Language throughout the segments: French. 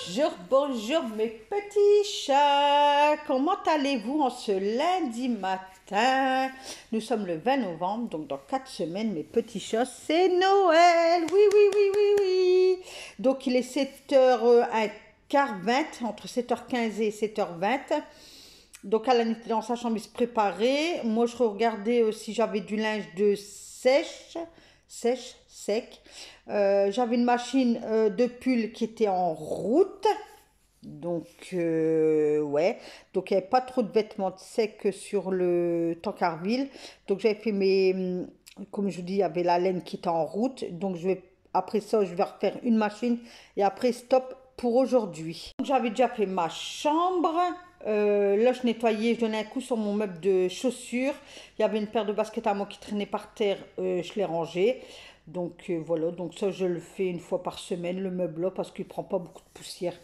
Bonjour, bonjour mes petits chats, comment allez-vous en ce lundi matin? Nous sommes le 20 novembre, donc dans 4 semaines mes petits chats, c'est Noël, oui, oui, oui, oui, oui. Donc il est 7h15, entre 7h15 et 7h20. Donc elle était dans sa chambre, il se préparait. Moi je regardais si j'avais du linge de sec. J'avais une machine de pull qui était en route. Donc, ouais. Donc, il n'y avait pas trop de vêtements secs sur le Tancarville. Donc, j'avais fait comme je vous dis, il y avait la laine qui était en route. Donc, après ça, je vais refaire une machine. Et après, stop pour aujourd'hui. J'avais déjà fait ma chambre. Là, je nettoyais, je donnais un coup sur mon meuble de chaussures. Il y avait une paire de baskets à moi qui traînait par terre. Je l'ai rangée. Donc, voilà. Donc, ça, je le fais une fois par semaine, le meuble là, parce qu'il ne prend pas beaucoup de poussière.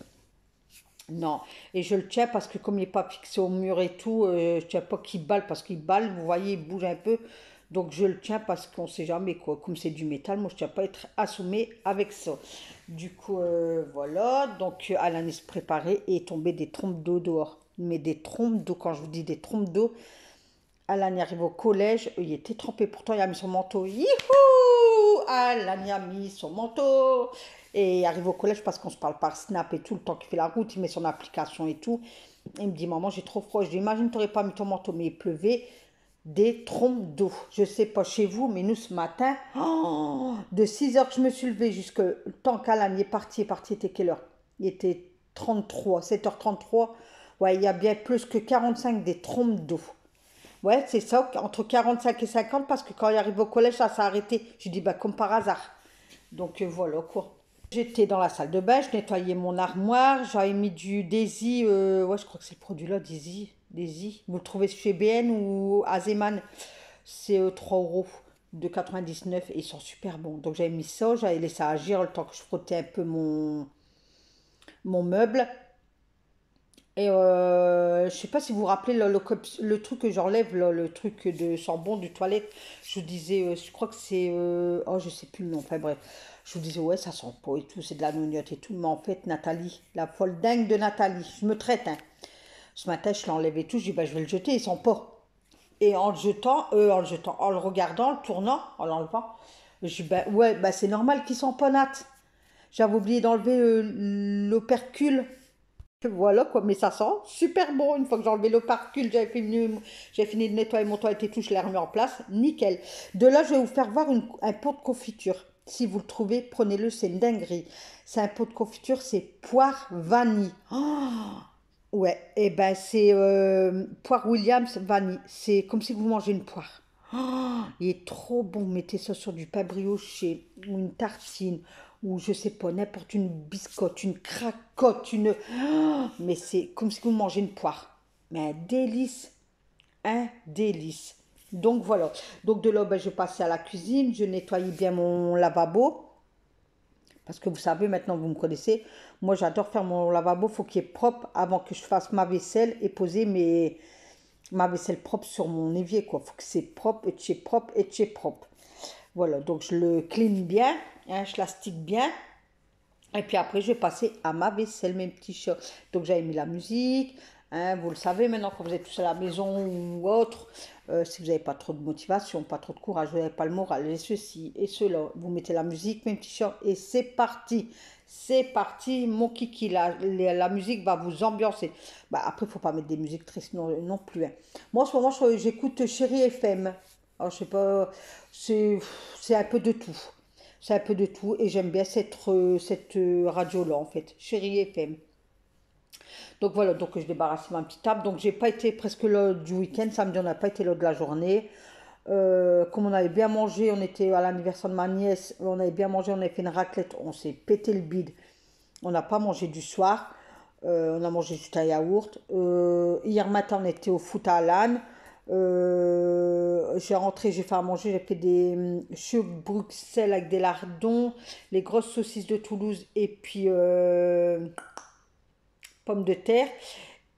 Non, et je le tiens parce que comme il n'est pas fixé au mur et tout, je ne tiens pas qu'il balle parce qu'il balle, vous voyez, il bouge un peu. Donc je le tiens parce qu'on ne sait jamais quoi. Comme c'est du métal, moi je ne tiens pas à être assommé avec ça. Du coup, voilà. Donc Alan se préparait et tombait des trompes d'eau dehors. Mais des trompes d'eau, quand je vous dis des trompes d'eau, Alan y arrive au collège, il était trempé, pourtant il a mis son manteau. Youhou! Alan y a mis son manteau. Et il arrive au collège parce qu'on se parle par Snap et tout, le temps qu'il fait la route, il met son application et tout. Il me dit, maman, j'ai trop froid. Je lui dis, imagine, tu n'aurais pas mis ton manteau, mais il pleuvait des trompes d'eau. Je ne sais pas chez vous, mais nous, ce matin, de 6h que je me suis levée jusqu'à le temps qu'Alan est parti, était quelle heure? Il était 33, 7h33. Ouais, il y a bien plus que 45 des trompes d'eau. Ouais, c'est ça, entre 45 et 50, parce que quand il arrive au collège, ça s'est arrêté. Je dis, bah, comme par hasard. Donc voilà quoi. J'étais dans la salle de bain, je nettoyais mon armoire, j'avais mis du Daisy, ouais, je crois que c'est le produit là, Daisy. Vous le trouvez chez BN ou Azeman, c'est 3 euros de 99 et ils sont super bons. Donc j'avais mis ça, j'avais laissé agir le temps que je frottais un peu mon meuble. Et je sais pas si vous vous rappelez le truc que j'enlève, le truc de sambon du toilette. Je vous disais, je crois que c'est. Oh, je sais plus le nom. Enfin bref. Je vous disais, ouais, ça sent pas et tout, c'est de la nougnotte et tout. Mais en fait, Nathalie, la folle dingue de Nathalie, je me traite, hein. Ce matin, je l'enlève et tout. Je dis, bah, je vais le jeter, il sent pas. Et en le regardant, en le tournant, en l'enlevant, je dis, bah, ouais, bah, c'est normal qu'il sent pas Nat. J'avais oublié d'enlever l'opercule. Voilà quoi, mais ça sent super bon. Une fois que j'ai enlevé le parcule, j'ai fini de nettoyer mon toilette et tout, je l'ai remis en place, nickel. De là, je vais vous faire voir un pot de confiture. Si vous le trouvez, prenez-le, c'est une dinguerie. C'est un pot de confiture, c'est poire vanille. Oh, ouais, et ben c'est poire Williams vanille. C'est comme si vous mangez une poire. Oh, il est trop bon. Mettez ça sur du pain brioché ou une tartine ou je sais pas, n'importe une biscotte, une cracotte, une... Oh, mais c'est comme si vous mangez une poire. Mais un délice. Donc voilà. Donc de là, ben, je passais à la cuisine, je nettoyais bien mon lavabo. Parce que vous savez, maintenant vous me connaissez, moi j'adore faire mon lavabo, il faut qu'il est propre avant que je fasse ma vaisselle et poser ma vaisselle propre sur mon évier, quoi. Il faut que c'est propre, et chez propre, et chez propre. Voilà, donc je le clean bien, hein, je l'astique bien. Et puis après, je vais passer à ma vaisselle, mes petits chats. Donc j'avais mis la musique, hein, vous le savez maintenant, quand vous êtes tous à la maison ou autre, si vous n'avez pas trop de motivation, pas trop de courage, vous n'avez pas le moral, et ceci et cela, vous mettez la musique, mes petits chats, et c'est parti. C'est parti, mon kiki, la musique va vous ambiancer. Bah, après, il ne faut pas mettre des musiques tristes non plus, hein. Moi, en ce moment, j'écoute Chérie FM. Alors, je sais pas, c'est un peu de tout. C'est un peu de tout et j'aime bien cette radio-là en fait, Chérie FM. Donc voilà, donc je débarrasse ma petite table. Donc j'ai pas été presque là du week-end, samedi on n'a pas été là de la journée. Comme on avait bien mangé, on était à l'anniversaire de ma nièce, on avait bien mangé, on avait fait une raclette, on s'est pété le bide. On n'a pas mangé du soir, on a mangé juste un yaourt. Hier matin on était au foot à Alan. J'ai rentré, j'ai fait à manger, j'ai fait des choux Bruxelles avec des lardons, les grosses saucisses de Toulouse et puis pommes de terre.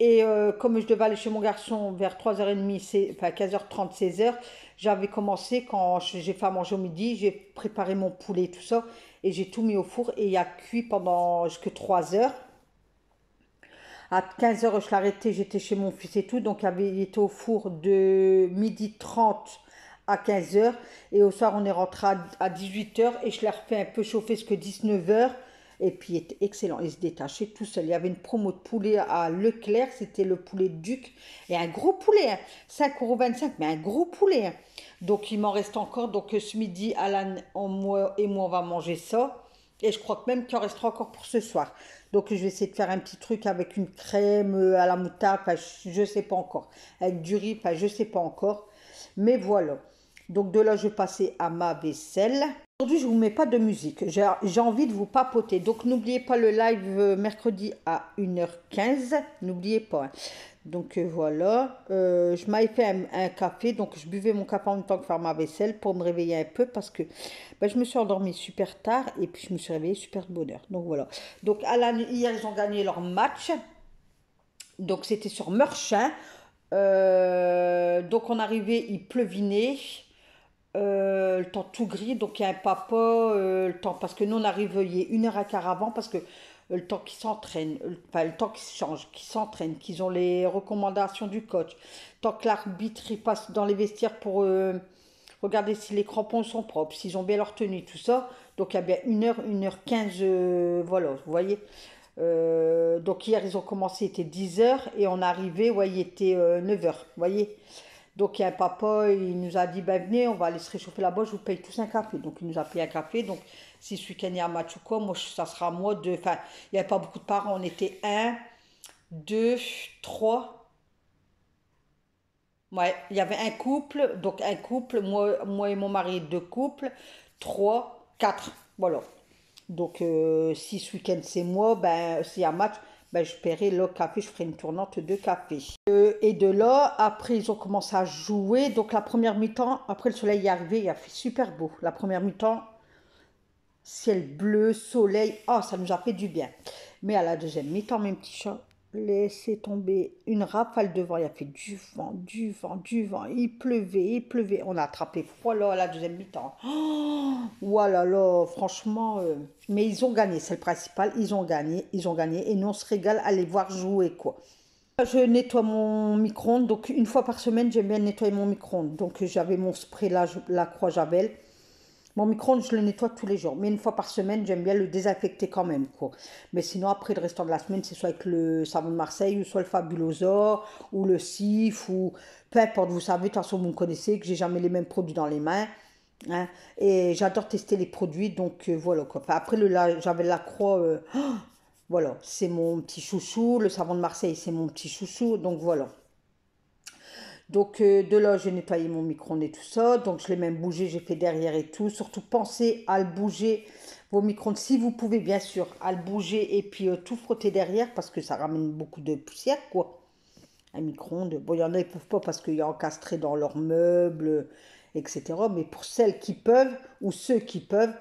Et comme je devais aller chez mon garçon vers 3h30, enfin 15h30, 16h, j'avais commencé quand j'ai fait à manger au midi, j'ai préparé mon poulet et tout ça, et j'ai tout mis au four et il a cuit pendant jusque 3 heures. À 15h, je l'arrêtais, j'étais chez mon fils et tout. Donc, il était au four de 12h30 à 15h. Et au soir, on est rentré à 18h et je l'ai refait un peu chauffer jusqu'à 19h. Et puis, il était excellent. Il se détachait tout seul. Il y avait une promo de poulet à Leclerc. C'était le poulet Duc. Et un gros poulet, hein. 5,25 €, mais un gros poulet, hein. Donc, il m'en reste encore. Donc, ce midi, Alan moi et moi, on va manger ça. Et je crois que même qu'il en restera encore pour ce soir. Donc, je vais essayer de faire un petit truc avec une crème à la moutarde. Enfin, je ne sais pas encore. Avec du riz, enfin, je ne sais pas encore. Mais voilà. Donc, de là, je vais passer à ma vaisselle. Aujourd'hui, je ne vous mets pas de musique. J'ai envie de vous papoter. Donc, n'oubliez pas le live mercredi à 1h15. N'oubliez pas, hein. Donc, voilà. Je m'avais fait un café. Donc, je buvais mon café en même temps que faire ma vaisselle pour me réveiller un peu parce que ben, je me suis endormie super tard et puis je me suis réveillée super de bonne heure. Donc, voilà. Donc, hier, ils ont gagné leur match. Donc, c'était sur Meurchin. Donc, on arrivait, il pleuvinait. Le temps tout gris, donc il y a un papa, le temps, parce que nous on arrive il y a 1h15 avant, parce que le temps qu'ils s'entraînent, enfin le temps qu'ils se changent, qu'ils s'entraînent, qu'ils ont les recommandations du coach, tant que l'arbitre il passe dans les vestiaires pour regarder si les crampons sont propres, s'ils ont bien leur tenue, tout ça, donc il y a bien 1h, 1h15, voilà, vous voyez. Donc hier ils ont commencé, il était 10h et on est arrivé, ouais, il était 9h, vous voyez. Donc, il y a un papa, il nous a dit, ben venez, on va aller se réchauffer là-bas, je vous paye tous un café. Donc, il nous a payé un café. Donc, si ce week-end il y a un match ou quoi, moi, ça sera moi de... Enfin, il n'y avait pas beaucoup de parents, on était un, deux, trois. Ouais, il y avait un couple, donc un couple, moi et mon mari, deux couples, trois, quatre, voilà. Donc, si ce week-end c'est moi, ben, s'il y a un match, ben, je paierai le café, je ferai une tournante de café. Et de là, après, ils ont commencé à jouer. Donc, la première mi-temps, après le soleil est arrivé, il a fait super beau. La première mi-temps, ciel bleu, soleil, ah, ça nous a fait du bien. Mais à la deuxième mi-temps, mes petits chats, laissez tomber une rafale de vent. Il a fait du vent, du vent, du vent. Il pleuvait, il pleuvait. On a attrapé froid là à la deuxième mi-temps. Oh, voilà, là, franchement. Mais ils ont gagné, c'est le principal. Ils ont gagné, ils ont gagné. Et nous, on se régale à les voir jouer, quoi. Je nettoie mon micro-ondes, donc une fois par semaine, j'aime bien nettoyer mon micro-ondes. Donc j'avais mon spray là, la Croix Javel. Mon micro-ondes, je le nettoie tous les jours. Mais une fois par semaine, j'aime bien le désinfecter quand même, quoi. Mais sinon, après, le restant de la semaine, c'est soit avec le savon de Marseille, ou soit le Fabulosa, ou le Cif, ou peu importe. Vous savez, de toute façon, vous me connaissez, que j'ai jamais les mêmes produits dans les mains, hein. Et j'adore tester les produits, donc voilà, quoi. Enfin, après, j'avais la Croix, voilà, c'est mon petit chouchou. Le savon de Marseille, c'est mon petit chouchou, donc voilà. Donc de là, j'ai nettoyé mon micro-ondes et tout ça. Donc je l'ai même bougé, j'ai fait derrière et tout. Surtout pensez à le bouger, vos micro-ondes, si vous pouvez bien sûr, à le bouger et puis tout frotter derrière parce que ça ramène beaucoup de poussière, quoi. Un micro-ondes, bon, il y en a, ils ne peuvent pas parce qu'il y a encastré dans leurs meubles, etc. Mais pour celles qui peuvent, ou ceux qui peuvent,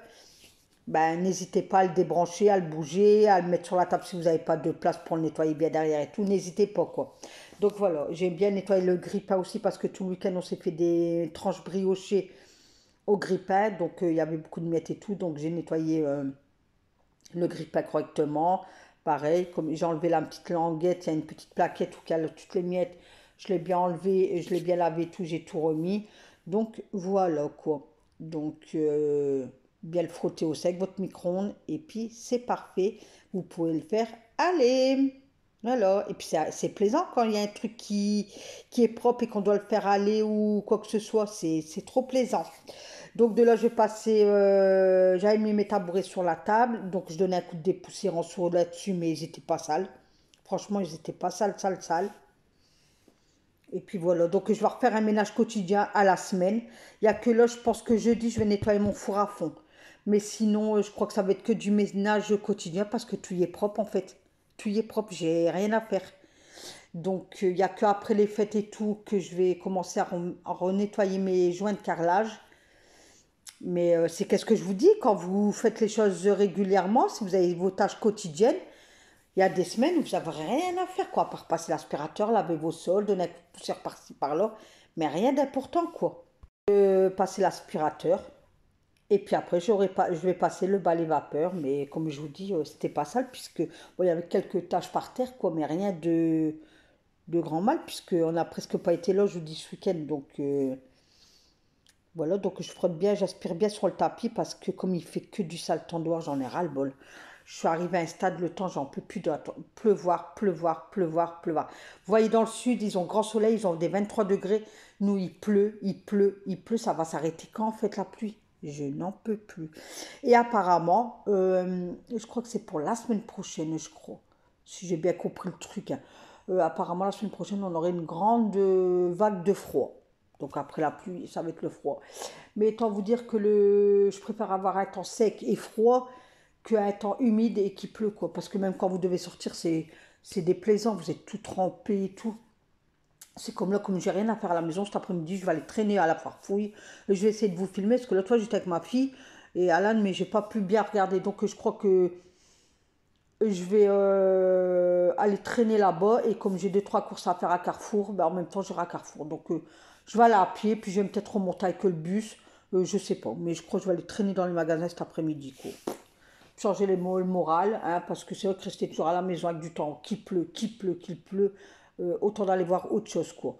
ben, n'hésitez pas à le débrancher, à le bouger, à le mettre sur la table si vous n'avez pas de place pour le nettoyer bien derrière et tout. N'hésitez pas, quoi. Donc voilà, j'ai bien nettoyé le grille-pain aussi parce que tout le week-end, on s'est fait des tranches briochées au grille-pain. Donc il y avait beaucoup de miettes et tout. Donc j'ai nettoyé le grille-pain correctement. Pareil, comme j'ai enlevé la petite languette, il y a une petite plaquette où il y a toutes les miettes. Je l'ai bien enlevé, je l'ai bien lavé tout, j'ai tout remis. Donc voilà, quoi. Donc bien le frotter au sec, votre micro-ondes, et puis c'est parfait. Vous pouvez le faire. Allez! Voilà. Et puis c'est plaisant quand il y a un truc qui est propre et qu'on doit le faire aller ou quoi que ce soit. C'est trop plaisant. Donc de là, je passais, j'avais mis mes tabourets sur la table. Donc je donnais un coup de dépoussiérant sur là-dessus, mais ils n'étaient pas sales. Franchement, ils n'étaient pas sales, sales, sales. Et puis voilà, donc je vais refaire un ménage quotidien à la semaine. Il n'y a que là, je pense que jeudi, je vais nettoyer mon four à fond. Mais sinon, je crois que ça va être que du ménage quotidien parce que tout y est propre en fait. Tout y est propre, j'ai rien à faire. Donc il n'y a qu'après les fêtes et tout que je vais commencer à renettoyer mes joints de carrelage. Mais c'est qu'est-ce que je vous dis, quand vous faites les choses régulièrement, si vous avez vos tâches quotidiennes, il y a des semaines où vous n'avez rien à faire, quoi, à part passer l'aspirateur, laver vos sols, donner un coup de poussière par-ci, par-là, mais rien d'important, quoi. Passer l'aspirateur, Et puis après, je vais passer le balai vapeur, mais comme je vous dis, c'était pas sale, puisque bon, il y avait quelques taches par terre, quoi, mais rien de grand mal, puisqu'on n'a presque pas été là, je vous dis, ce week-end. Donc voilà, donc je frotte bien, j'aspire bien sur le tapis, parce que comme il fait que du sale tendoir, j'en ai ras-le-bol. Je suis arrivée à un stade, le temps, j'en peux plus d'attendre. Pleuvoir, pleuvoir, pleuvoir, pleuvoir. Vous voyez, dans le sud, ils ont grand soleil, ils ont des 23 degrés. Nous, il pleut, il pleut, il pleut. Ça va s'arrêter quand, en fait, la pluie? Je n'en peux plus. Et apparemment, je crois que c'est pour la semaine prochaine, je crois. Si j'ai bien compris le truc, hein. Apparemment, la semaine prochaine, on aurait une grande vague de froid. Donc après la pluie, ça va être le froid. Mais autant vous dire que je préfère avoir un temps sec et froid qu'un temps humide et qui pleut, quoi. Parce que même quand vous devez sortir, c'est déplaisant. Vous êtes tout trempé et tout. C'est comme là, comme j'ai rien à faire à la maison cet après-midi, je vais aller traîner à la farfouille. Je vais essayer de vous filmer parce que l'autre fois j'étais avec ma fille et Alan, mais j'ai pas pu bien regarder. Donc je crois que je vais aller traîner là-bas et comme j'ai 2-3 courses à faire à Carrefour, ben, en même temps j'irai à Carrefour. Donc je vais aller à pied, puis je vais peut-être remonter avec le bus. Je sais pas, mais je crois que je vais aller traîner dans les magasins cet après-midi, quoi. Changer le moral, hein, parce que c'est vrai que rester toujours à la maison avec du temps qui pleut, qu'il pleut, autant d'aller voir autre chose, quoi.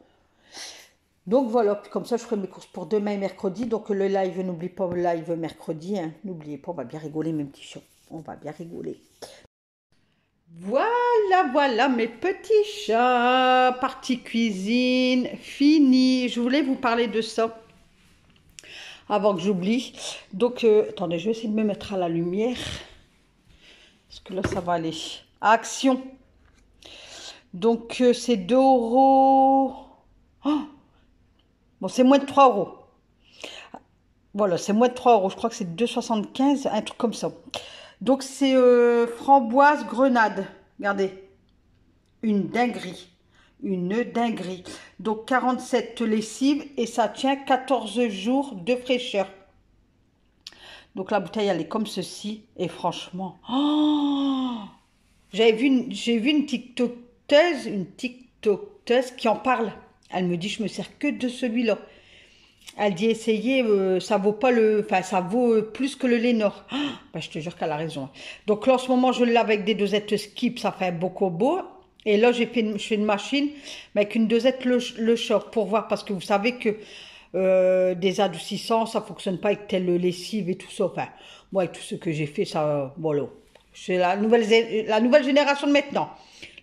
Donc voilà, puis comme ça je ferai mes courses pour demain et mercredi. Donc le live, n'oublie pas le live mercredi, hein. N'oubliez pas, on va bien rigoler mes petits chats. On va bien rigoler. Voilà, voilà mes petits chats. Partie cuisine, fini. Je voulais vous parler de ça avant que j'oublie. Donc, attendez, je vais essayer de me mettre à la lumière. Parce que là, ça va aller. Action. Donc, c'est 2 €. Oh, bon, c'est moins de 3 €. Voilà, c'est moins de 3 €. Je crois que c'est 2,75 €, un truc comme ça. Donc, c'est framboise grenade. Regardez. Une dinguerie. Une dinguerie. Donc, 47 lessives et ça tient 14 jours de fraîcheur. Donc, la bouteille, elle est comme ceci. Et franchement, oh, j'ai vu une TikTokeuse qui en parle. Elle me dit, je me sers que de celui-là. Elle dit, essayez, ça vaut pas enfin, ça vaut plus que le Lénore. Oh, ben, je te jure qu'elle a raison. Donc là, en ce moment, je l'ai avec des dosettes Skip, ça fait un bocobo. Et là, je fais une machine, mais avec une dosette le choc pour voir, parce que vous savez que des adoucissants, ça fonctionne pas avec telle lessive et tout ça. Enfin, moi, avec tout ce que j'ai fait, ça, voilà. C'est la nouvelle génération de maintenant.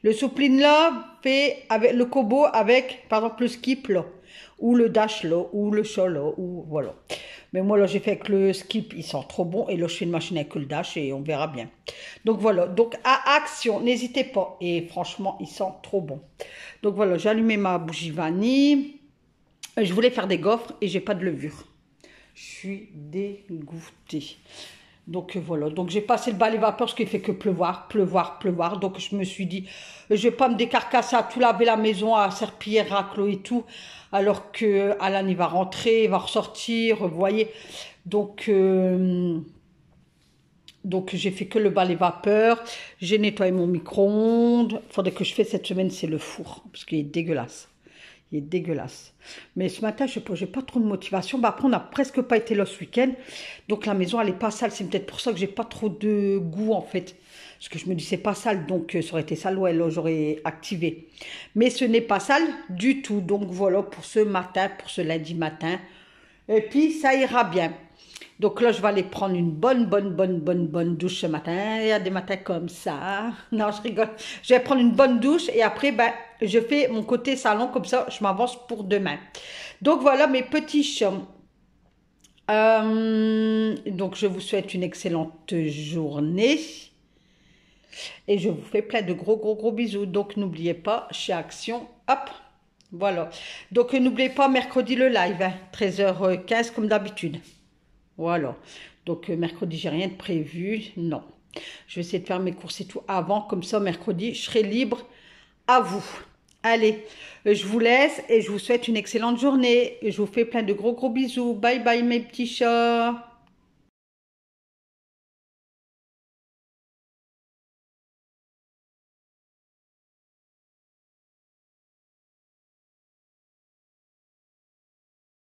Le Soupline là, fait avec le Kobo avec, par exemple, le Skip là, ou le Dash là, ou le Shaw là, ou voilà. Mais moi là, j'ai fait avec le Skip, il sent trop bon. Et là, je fais une machine avec le Dash et on verra bien. Donc voilà, donc à Action, n'hésitez pas. Et franchement, il sent trop bon. Donc voilà, j'ai allumé ma bougie vanille. Je voulais faire des gaufres et j'ai pas de levure. Je suis dégoûtée. Donc voilà, donc j'ai passé le balai vapeur parce qu'il fait que pleuvoir, pleuvoir, pleuvoir. Donc je me suis dit, je vais pas me décarcasser à tout laver la maison, à serpillière, raclo et tout. Alors que Alan, il va rentrer, il va ressortir, vous voyez. Donc j'ai fait que le balai vapeur. J'ai nettoyé mon micro-ondes. Il faudrait que je fasse cette semaine, c'est le four. Parce qu'il est dégueulasse. Il est dégueulasse. Mais ce matin, je n'ai pas trop de motivation. Bah, après, on n'a presque pas été là ce week-end. Donc, la maison, elle n'est pas sale. C'est peut-être pour ça que j'ai pas trop de goût, en fait. Parce que je me dis, c'est pas sale. Donc, ça aurait été sale, ouais, là, j'aurais activé. Mais ce n'est pas sale du tout. Donc, voilà pour ce matin, pour ce lundi matin. Et puis, ça ira bien. Donc là, je vais aller prendre une bonne douche ce matin. Il y a des matins comme ça. Non, je rigole. Je vais prendre une bonne douche et après, ben, je fais mon côté salon comme ça. Je m'avance pour demain. Donc voilà mes petits chats. Donc je vous souhaite une excellente journée. Et je vous fais plein de gros bisous. Donc n'oubliez pas, chez Action, hop, voilà. Donc n'oubliez pas, mercredi le live, hein, 13h15 comme d'habitude. Voilà, donc mercredi, j'ai rien de prévu, non. Je vais essayer de faire mes courses et tout avant, comme ça, mercredi, je serai libre à vous. Allez, je vous laisse et je vous souhaite une excellente journée. Je vous fais plein de gros bisous. Bye bye mes petits chats.